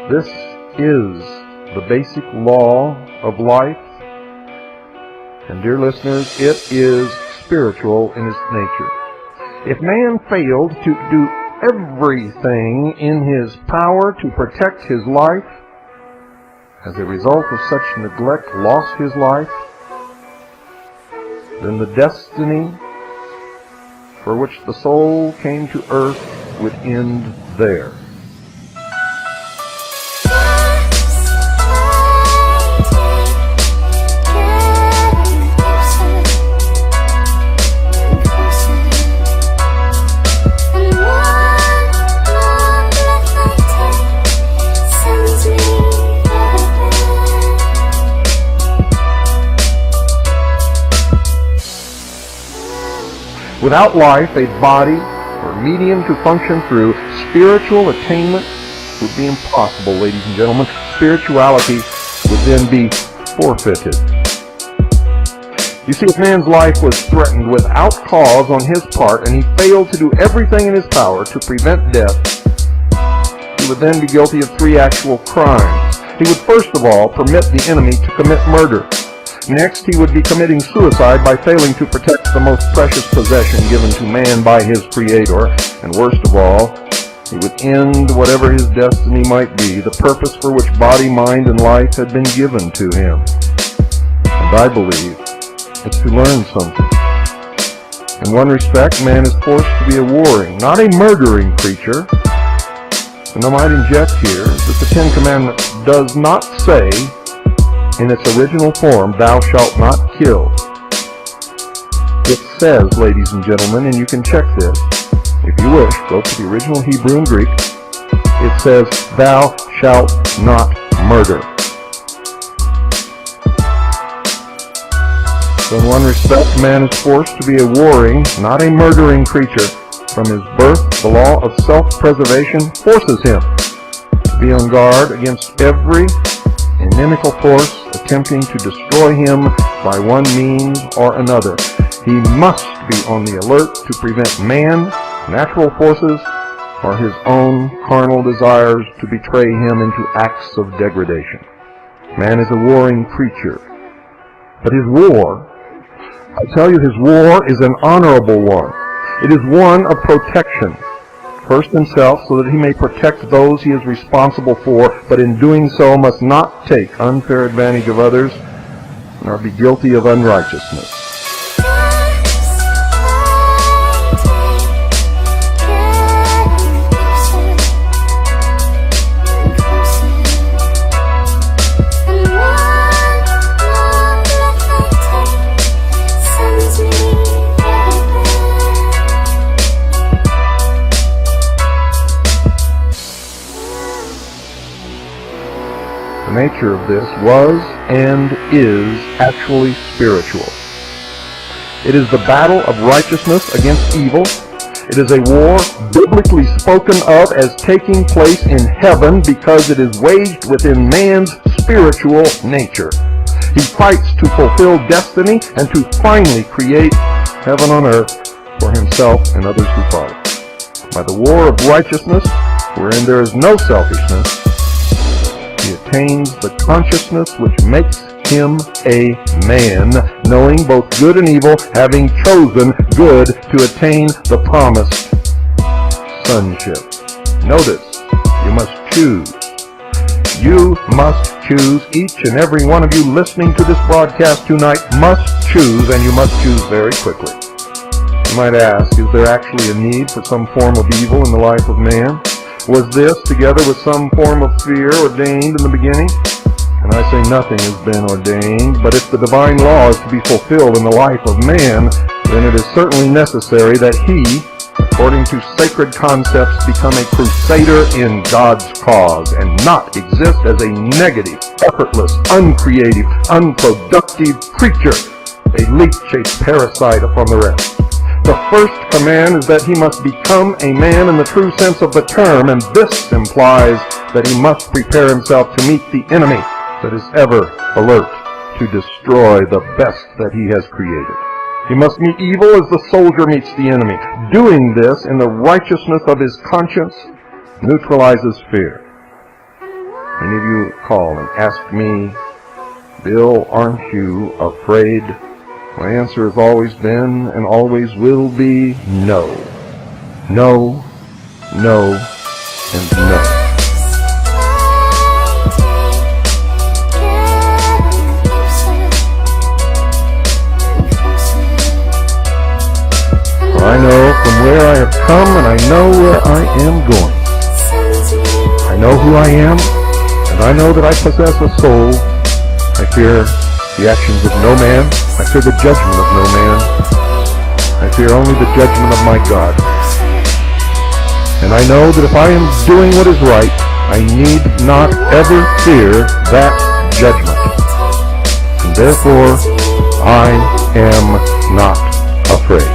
This is the basic law of life. And dear listeners, it is spiritual in its nature. If man failed to do everything in his power to protect his life, as a result of such neglect lost his life, then the destiny for which the soul came to earth would end there. Without life, a body or medium to function through, spiritual attainment would be impossible, ladies and gentlemen. Spirituality would then be forfeited. You see, if man's life was threatened without cause on his part, and he failed to do everything in his power to prevent death, he would then be guilty of three actual crimes. He would first of all permit the enemy to commit murder. Next, he would be committing suicide by failing to protect the most precious possession given to man by his Creator. And worst of all, he would end whatever his destiny might be, the purpose for which body, mind, and life had been given to him. And I believe it's to learn something. In one respect, man is forced to be a warring, not a murdering creature. And I might inject here that the Ten Commandments does not say, in its original form, thou shalt not kill. It says, ladies and gentlemen, and you can check this, if you wish, go to the original Hebrew and Greek, it says, thou shalt not murder. So in one respect, man is forced to be a warring, not a murdering creature. From his birth, the law of self-preservation forces him to be on guard against every inimical force attempting to destroy him by one means or another. He must be on the alert to prevent man, natural forces, or his own carnal desires to betray him into acts of degradation. Man is a warring creature. But his war, I tell you, his war is an honorable one. It is one of protection. First himself, so that he may protect those he is responsible for, but in doing so must not take unfair advantage of others, nor be guilty of unrighteousness. The nature of this was and is actually spiritual. It is the battle of righteousness against evil. It is a war biblically spoken of as taking place in heaven because it is waged within man's spiritual nature. He fights to fulfill destiny and to finally create heaven on earth for himself and others who follow. By the war of righteousness, wherein there is no selfishness, he attains the consciousness which makes him a man, knowing both good and evil, having chosen good to attain the promised sonship. Notice, you must choose. You must choose. Each and every one of you listening to this broadcast tonight must choose, and you must choose very quickly. You might ask, is there actually a need for some form of evil in the life of man? Was this, together with some form of fear, ordained in the beginning? And I say nothing has been ordained, but if the divine law is to be fulfilled in the life of man, then it is certainly necessary that he, according to sacred concepts, become a crusader in God's cause, and not exist as a negative, effortless, uncreative, unproductive creature, a leech, a parasite upon the rest. The first command is that he must become a man in the true sense of the term, and this implies that he must prepare himself to meet the enemy that is ever alert to destroy the best that he has created. He must meet evil as the soldier meets the enemy. Doing this in the righteousness of his conscience neutralizes fear. Many of you call and ask me, Bill, aren't you afraid? My answer has always been and always will be no. No, no, and no. For I know from where I have come and I know where I am going. I know who I am, and I know that I possess a soul. I fear the actions of no man. I fear the judgment of no man. I fear only the judgment of my God. And I know that if I am doing what is right, I need not ever fear that judgment. And therefore, I am not afraid.